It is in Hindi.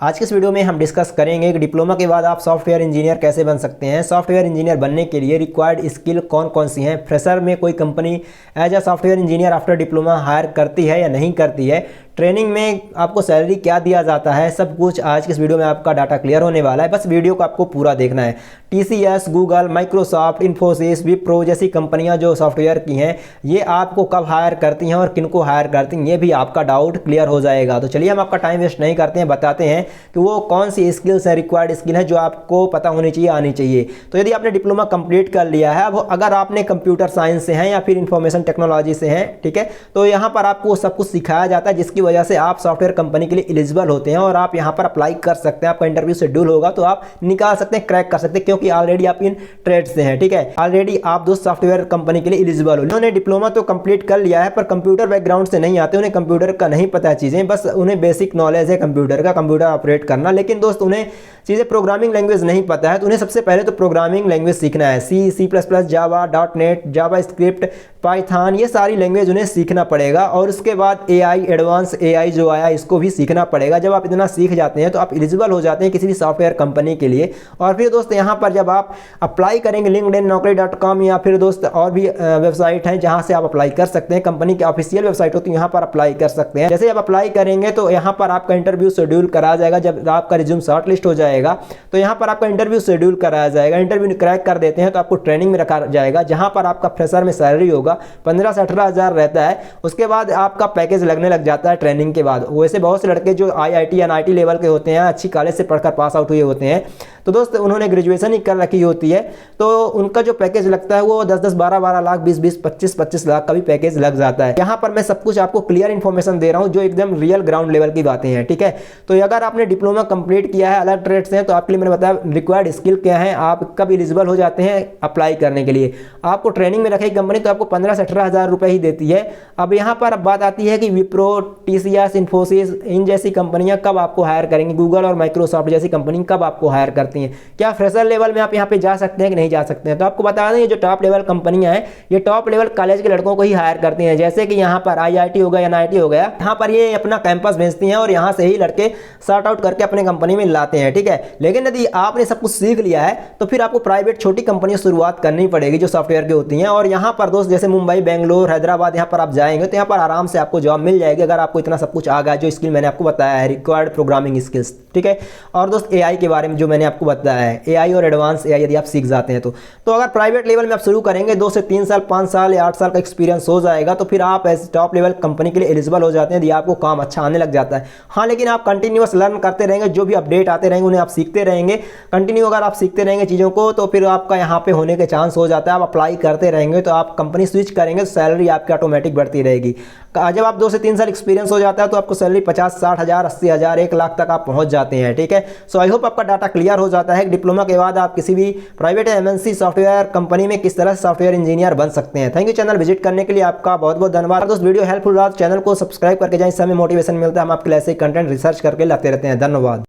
आज के इस वीडियो में हम डिस्कस करेंगे कि डिप्लोमा के बाद आप सॉफ्टवेयर इंजीनियर कैसे बन सकते हैं। सॉफ्टवेयर इंजीनियर बनने के लिए रिक्वायर्ड स्किल कौन कौन सी हैं। फ्रेशर में कोई company as a software engineer after diploma hire करती है या नहीं करती है। ट्रेनिंग में आपको सैलरी क्या दिया जाता है, सब कुछ आज के इस वीडियो में आपका डाटा क्लियर होने वाला है। बस वीडियो को आपको पूरा देखना है। TCS, Google, Microsoft, Infosys, Wipro जैसी कंपनियां जो सॉफ्टवेयर की हैं, ये आपको कब हायर करती हैं और किनको हायर करती हैं, ये भी आपका डाउट क्लियर हो जाएगा। तो चलिए हम आपका टाइम वेस्ट नहीं करते हैं, बताते हैं कि वो कौन सी स्किल्स है, रिक्वायर्ड स्किल है जो आपको पता होनी चाहिए, आनी चाहिए। तो यदि आपने डिप्लोमा कंप्लीट कर लिया है, अब अगर आपने कंप्यूटर साइंस से हैं या फिर इंफॉर्मेशन टेक्नोलॉजी से हैं, ठीक है, तो यहाँ पर आपको सब कुछ सिखाया जाता है जिसकी वजह से आप सॉफ्टवेयर कंपनी के लिए एलिजिबल होते हैं और आप यहाँ पर अप्लाई कर सकते हैं। आपका इंटरव्यू शेड्यूल होगा तो आप निकाल सकते हैं, क्रैक कर सकते हैं, क्योंकि ऑलरेडी आप इन ट्रेड से हैं, ठीक है, ऑलरेडी आप दोस्त सॉफ्टवेयर कंपनी के लिए एलिजिबल हो। उन्होंने डिप्लोमा तो कंप्लीट कर लिया है पर कंप्यूटर बैकग्राउंड से नहीं आते, उन्हें कंप्यूटर का नहीं पता है चीज़ें, बस उन्हें बेसिक नॉलेज है कंप्यूटर का, कंप्यूटर ऑपरेट करना, लेकिन दोस्त उन्हें चीज़ें प्रोग्रामिंग लैंग्वेज नहीं पता है। तो उन्हें सबसे पहले तो प्रोग्रामिंग लैंग्वेज सीखना है। C++, जावा, .NET, जावा स्क्रिप्ट, पाइथन, ये सारी लैंग्वेज उन्हें सीखना पड़ेगा। और उसके बाद AI, एडवांस AI जो आया इसको भी सीखना पड़ेगा। जब आप इतना सीख जाते हैं तो आप एलिजिबल हो जाते हैं किसी भी सॉफ्टवेयर कंपनी के लिए। और फिर दोस्त यहाँ पर जब आप अप्लाई करेंगे लिंक्डइन, naukri.com या फिर दोस्त और भी वेबसाइट हैं जहाँ से आप अप्लाई कर सकते हैं, कंपनी की ऑफिशियल वेबसाइट होती है, यहाँ पर अप्लाई कर सकते हैं। जैसे आप अप्लाई करेंगे तो यहाँ पर आपका इंटरव्यू शेड्यूल कराया जाएगा। जब आपका रिज्यूम शॉर्ट लिस्ट हो जाएगा तो यहाँ पर आपका इंटरव्यू शेड्यूल कराया जाएगा। इंटरव्यू क्रैक कर देते हैं तो आपको ट्रेनिंग में रखा जाएगा, जहाँ पर आपका फ्रेशर में सैलरी होगा 15 से 18 हज़ार रहता है। उसके बाद आपका पैकेज लगने लग जाता है ट्रेनिंग के बाद। वैसे बहुत से लड़के जो IIT NIT लेवल के होते हैं, अच्छी कॉलेज से पढ़कर पास आउट हुए होते हैं, तो दोस्त उन्होंने ग्रेजुएशन ही कर रखी होती है, तो उनका जो पैकेज लगता है वो 10-10, 12-12 लाख, 20-20, 25-25 लाख का भी पैकेज लग जाता है। यहाँ पर मैं सब कुछ आपको क्लियर इन्फॉर्मेशन दे रहा हूँ जो एकदम रियल ग्राउंड लेवल की बातें हैं, ठीक है। तो अगर आपने डिप्लोमा कंप्लीट किया है, अलग ट्रेड से हैं, तो आपके लिए मैंने बताया रिक्वायर्ड स्किल क्या है, आप कब एलिजिबल हो जाते हैं अप्लाई करने के लिए। आपको ट्रेनिंग में रखेगी कंपनी तो आपको 15 से 18 हज़ार रुपये ही देती है। अब यहाँ पर बात आती है कि विप्रो, TCS, इन्फोसिस, इन जैसी कंपनियां कब आपको हायर करेंगी, गूगल और माइक्रोसॉफ्ट जैसी कंपनी कब आपको हायर करती हैं, क्या फ्रेशर लेवल में आप यहाँ पे जा सकते हैं कि नहीं जा सकते हैं। तो आपको बता दें ये जो टॉप लेवल कंपनियां हैं, ये टॉप लेवल कॉलेज के लड़कों को ही हायर करती हैं। जैसे कि यहाँ पर IIT हो गया, NIT हो गया, यहाँ पर ये अपना कैंपस भेजती हैं और यहाँ से ही लड़के सॉर्ट आउट करके अपने कंपनी में लाते हैं, ठीक है। लेकिन यदि आपने सब कुछ सीख लिया है तो फिर आपको प्राइवेट छोटी कंपनी से शुरुआत करनी पड़ेगी जो सॉफ्टवेयर की होती हैं। और यहाँ पर दोस्त जैसे मुंबई, बेंगलोर, हैदराबाद, यहाँ पर आप जाएंगे तो यहाँ पर आराम से आपको जॉब मिल जाएगी अगर आपको इतना सब कुछ आ गया जो स्किल मैंने आपको बताया है, रिक्वायर्ड प्रोग्रामिंग स्किल्स, ठीक है। और दोस्त AI के बारे में जो मैंने आपको बताया है, AI और एडवांस AI यदि आप सीख जाते हैं तो अगर प्राइवेट लेवल में आप शुरू करेंगे 2 से 3 साल, 5 साल या 8 साल का एक्सपीरियंस हो जाएगा तो फिर आप एज टॉप लेवल कंपनी के लिए एलिजिबल हो जाते हैं यदि आपको काम अच्छा आने लग जाता है। हाँ, लेकिन आप कंटिन्यूअस लर्न करते रहेंगे, जो भी अपडेट आते रहेंगे उन्हें आप सीखते रहेंगे। कंटिन्यू अगर आप सीखते रहेंगे चीज़ों को तो फिर आपका यहाँ पे होने के चांस हो जाता है। आप अप्लाई करते रहेंगे तो आप कंपनी स्विच करेंगे तो सैलरी आपकी ऑटोमेटिक बढ़ती रहेगी। जब आप 2 से 3 साल एक्सपीरियंस हो जाता है तो आपको सैलरी 50-60 हज़ार, 80 हज़ार, 1 लाख तक आप पहुंच जाते हैं, ठीक है। सो आई होप आपका डाटा क्लियर हो जाता है। डिप्लोमा के बाद आप किसी भी प्राइवेट MNC सॉफ्टवेयर कंपनी में किस तरह से सॉफ्टवेयर इंजीनियर बन सकते हैं। थैंक यू चैनल विजिट करने के लिए, आपका बहुत बहुत धन्यवाद। दोस्त वीडियो हेल्पफुल रहा तो चैनल को सब्सक्राइब करके जाएं, इससे हमें मोटिवेशन मिलता है। हम आपके लिए ऐसे कंटेंट रिसर्च करके लाते रहते हैं। धन्यवाद।